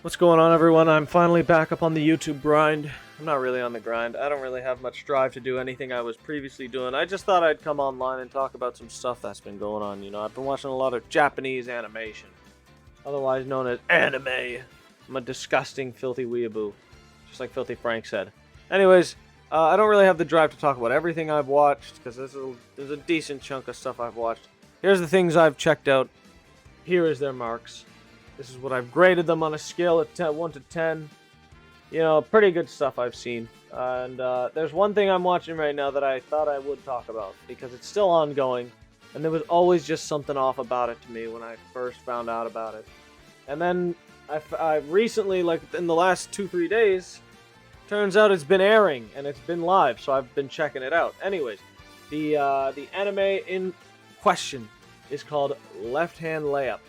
What's going on, everyone? I'm finally back up on the YouTube grind. I'm not really on the grind. I don't really have much drive to do anything I was previously doing. I just thought I'd come online and talk about some stuff that's been going on. You know, I've been watching a lot of Japanese animation, otherwise known as anime. I'm a disgusting, filthy weeaboo, just like Filthy Frank said. Anyways, I don't really have the drive to talk about everything I've watched, because there's a decent chunk of stuff I've watched. Here's the things I've checked out. Here is their marks. This is what I've graded them on a scale of 1 to 10. You know, pretty good stuff I've seen. And there's one thing I'm watching right now that I thought I would talk about, because it's still ongoing. And there was always just something off about it to me when I first found out about it. And then I recently, like in the last 2-3 days, turns out it's been airing and it's been live, so I've been checking it out. Anyways, the anime in question is called Left Hand Layup.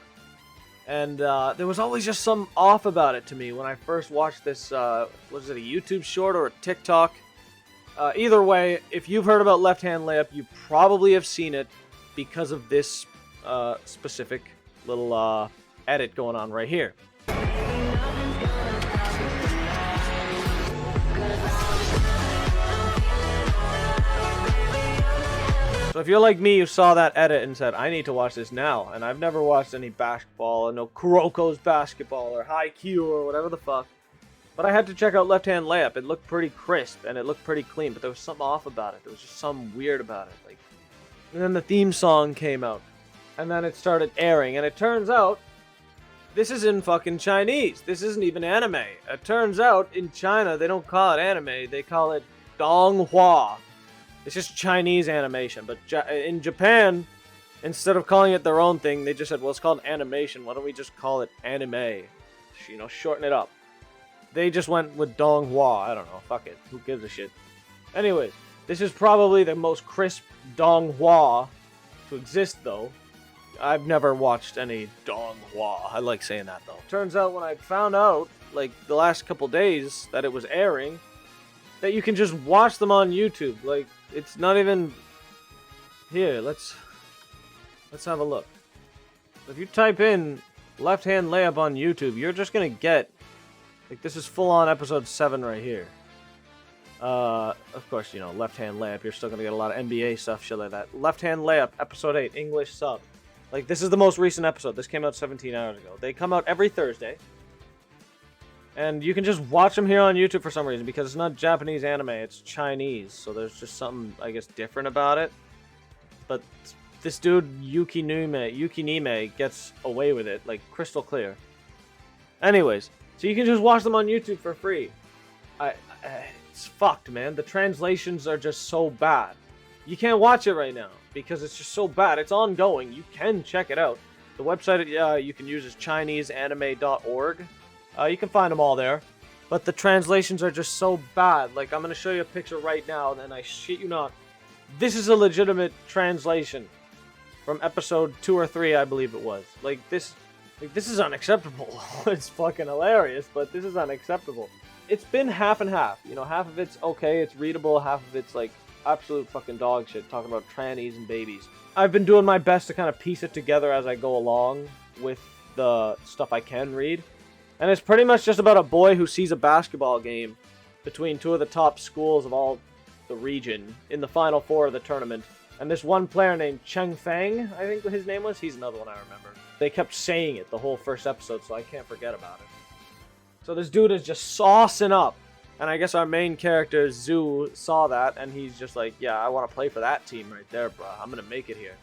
And there was always just some off about it to me when I first watched this, was it a YouTube short or a TikTok? Either way, if you've heard about Left Hand Layup, you probably have seen it because of this specific little edit going on right here. So if you're like me, you saw that edit and said, I need to watch this now. And I've never watched any basketball, no Kuroko's basketball or Haikyuu or whatever the fuck. But I had to check out Left Hand Layup. It looked pretty crisp and it looked pretty clean, but there was something off about it. There was just something weird about it. Like, and then the theme song came out. And then it started airing. And it turns out, this is in fucking Chinese. This isn't even anime. It turns out, in China, they don't call it anime. They call it Donghua. It's just Chinese animation, but in Japan, instead of calling it their own thing, they just said, well, it's called animation. Why don't we just call it anime? You know, shorten it up. They just went with Donghua. I don't know. Fuck it. Who gives a shit? Anyways, this is probably the most crisp Donghua to exist, though. I've never watched any Donghua. I like saying that, though. Turns out when I found out, like, the last couple days that it was airing, that you can just watch them on YouTube. Like, it's not even... Here, let's have a look. If you type in Left Hand Layup on YouTube, you're just gonna get... Like, this is full-on episode 7 right here. Of course, you know, Left Hand Layup, you're still gonna get a lot of NBA stuff, shit like that. Left Hand Layup, episode 8, English sub. Like, this is the most recent episode. This came out 17 hours ago. They come out every Thursday. And you can just watch them here on YouTube for some reason, because it's not Japanese anime, it's Chinese. So there's just something, I guess, different about it. But this dude, Yukinime, gets away with it, like, crystal clear. Anyways, so you can just watch them on YouTube for free. It's fucked, man. The translations are just so bad. You can't watch it right now, because it's just so bad. It's ongoing. You can check it out. The website you can use is ChineseAnime.org. You can find them all there, but the translations are just so bad. Like, I'm going to show you a picture right now, and I shit you not, this is a legitimate translation from episode 2 or 3, I believe it was. Like, this is unacceptable. It's fucking hilarious, but this is unacceptable. It's been half and half. You know, half of it's okay, it's readable, half of it's, like, absolute fucking dog shit, talking about trannies and babies. I've been doing my best to kind of piece it together as I go along with the stuff I can read. And it's pretty much just about a boy who sees a basketball game between two of the top schools of all the region in the Final Four of the tournament. And this one player named Cheng Feng, I think his name was. He's another one I remember. They kept saying it the whole first episode, so I can't forget about it. So this dude is just saucing up. And I guess our main character, Zhu, saw that, and he's just like, yeah, I want to play for that team right there, bro. I'm going to make it here.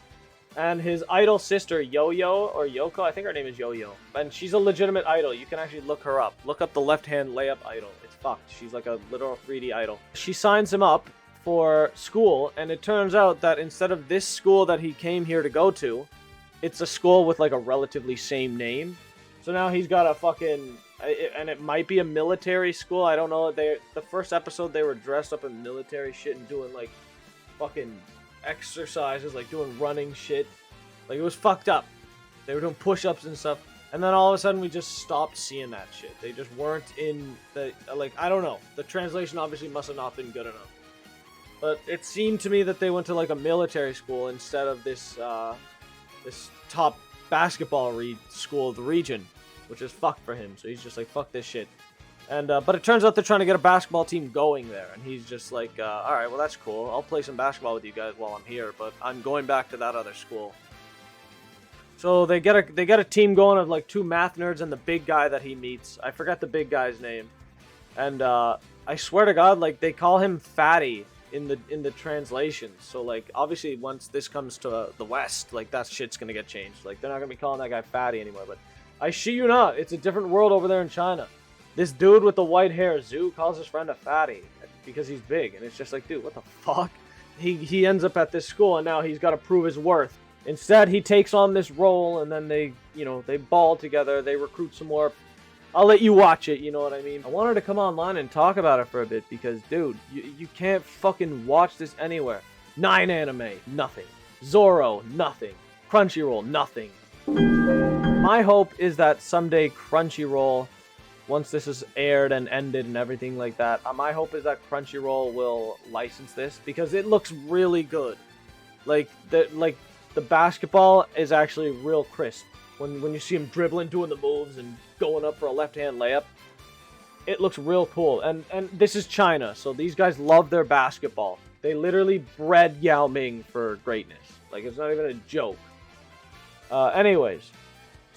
And his idol sister, Yo-Yo, or Yoko, I think her name is Yo-Yo. And she's a legitimate idol. You can actually look her up. Look up the Left Hand Layup idol. It's fucked. She's like a literal 3D idol. She signs him up for school, and it turns out that instead of this school that he came here to go to, it's a school with like a relatively same name. So now he's got a fucking... And it might be a military school. I don't know. The first episode, they were dressed up in military shit and doing like fucking... exercises, like doing running shit. Like, it was fucked up. They were doing push-ups and stuff, and then all of a sudden we just stopped seeing that shit. They just weren't in the, like, I don't know. The translation obviously must have not been good enough. But it seemed to me that they went to like a military school instead of this this top basketball school of the region. which is fucked for him. So he's just like, fuck this shit. And but it turns out they're trying to get a basketball team going there, and he's just like, all right, well that's cool. I'll play some basketball with you guys while I'm here, but I'm going back to that other school. So they get a team going of like 2 math nerds and the big guy that he meets. I forgot the big guy's name, and I swear to God, like they call him Fatty in the translations. So like obviously once this comes to the West, like that shit's gonna get changed. Like they're not gonna be calling that guy Fatty anymore. But I shit you not, it's a different world over there in China. This dude with the white hair, Zhu, calls his friend a fatty because he's big. And it's just like, dude, what the fuck? He ends up at this school, and now he's got to prove his worth. Instead, he takes on this role, and then they ball together. They recruit some more. I'll let you watch it, you know what I mean? I wanted to come online and talk about it for a bit because, dude, you can't fucking watch this anywhere. 9 anime, nothing. Zoro, nothing. Crunchyroll, nothing. My hope is that someday Crunchyroll, once this is aired and ended and everything like that, my hope is that Crunchyroll will license this because it looks really good. Like the basketball is actually real crisp. When you see him dribbling, doing the moves, and going up for a left-hand layup, it looks real cool. And this is China, so these guys love their basketball. They literally bred Yao Ming for greatness. Like, it's not even a joke. Anyways.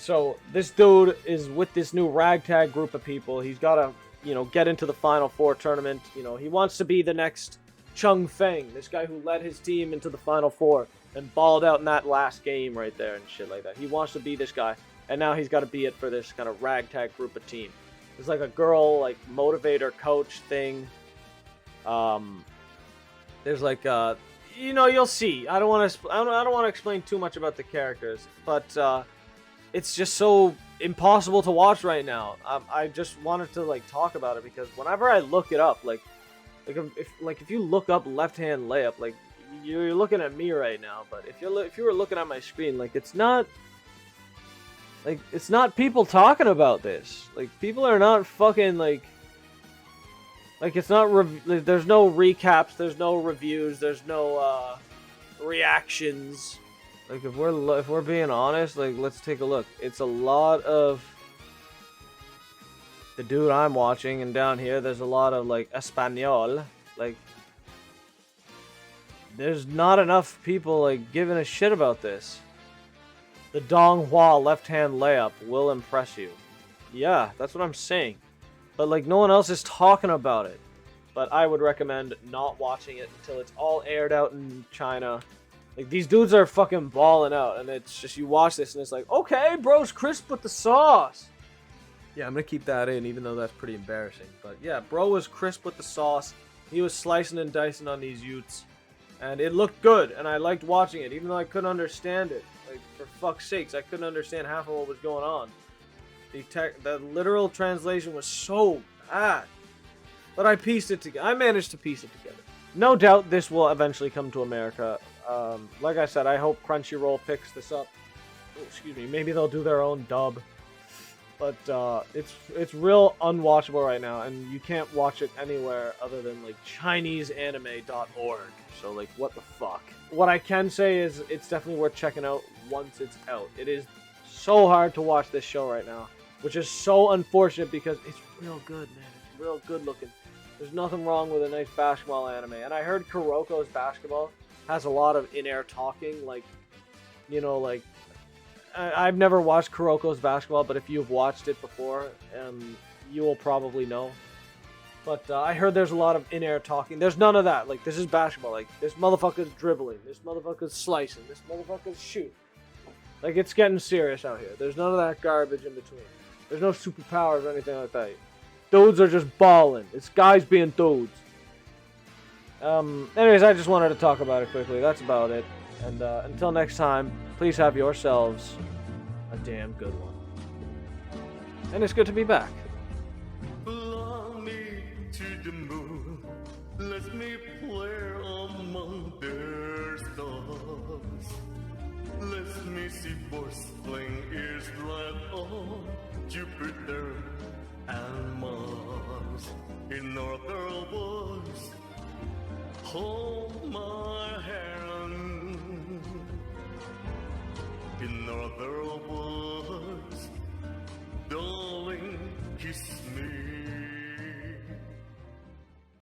So, this dude is with this new ragtag group of people. He's got to, get into the Final Four tournament. He wants to be the next Chung Feng, this guy who led his team into the Final Four and balled out in that last game right there and shit like that. He wants to be this guy, and now he's got to be it for this kind of ragtag group of team. It's like a girl, like, motivator coach thing. There's like, you'll see. I don't want to explain too much about the characters, but, it's just so impossible to watch right now. I just wanted to like talk about it because whenever I look it up, if you look up left-hand layup, like you're looking at me right now, but if you were looking at my screen, like it's not people talking about this. Like people are not fucking like it's not there's no recaps, there's no reviews, there's no reactions. Like, if we're being honest, like, let's take a look. It's a lot of the dude I'm watching, and down here, there's a lot of, like, Espanol. Like, there's not enough people, like, giving a shit about this. The Donghua left-hand layup will impress you. Yeah, that's what I'm saying. But, like, no one else is talking about it. But I would recommend not watching it until it's all aired out in China. Like, these dudes are fucking balling out, and it's just, you watch this, and it's like, okay, bro's crisp with the sauce. Yeah, I'm gonna keep that in, even though that's pretty embarrassing. But yeah, bro was crisp with the sauce. He was slicing and dicing on these utes, and it looked good, and I liked watching it, even though I couldn't understand it. Like, for fuck's sakes, I couldn't understand half of what was going on. The literal translation was so bad. But I pieced it together. I managed to piece it together. No doubt this will eventually come to America. Like I said, I hope Crunchyroll picks this up. Oh, excuse me. Maybe they'll do their own dub. But it's real unwatchable right now, and you can't watch it anywhere other than like ChineseAnime.org. So like, what the fuck? What I can say is it's definitely worth checking out once it's out. It is so hard to watch this show right now, which is so unfortunate because it's real good, man. It's real good looking. There's nothing wrong with a nice basketball anime. And I heard Kuroko's basketball has a lot of in-air talking, like, you know, like, I've never watched Kuroko's basketball, but if you've watched it before, you will probably know. But I heard there's a lot of in-air talking. There's none of that. Like, this is basketball. Like, this motherfucker's dribbling. This motherfucker's slicing. This motherfucker's shooting. Like, it's getting serious out here. There's none of that garbage in between. There's no superpowers or anything like that. Dudes are just balling. It's guys being dudes. Anyways, I just wanted to talk about it quickly. That's about it. And until next time, please have yourselves a damn good one. And it's good to be back. Fly me to the moon. Let me play among their stars. Let me see boys playing ears right on Jupiter and Mars. In other words, hold my hand. In other words, darling.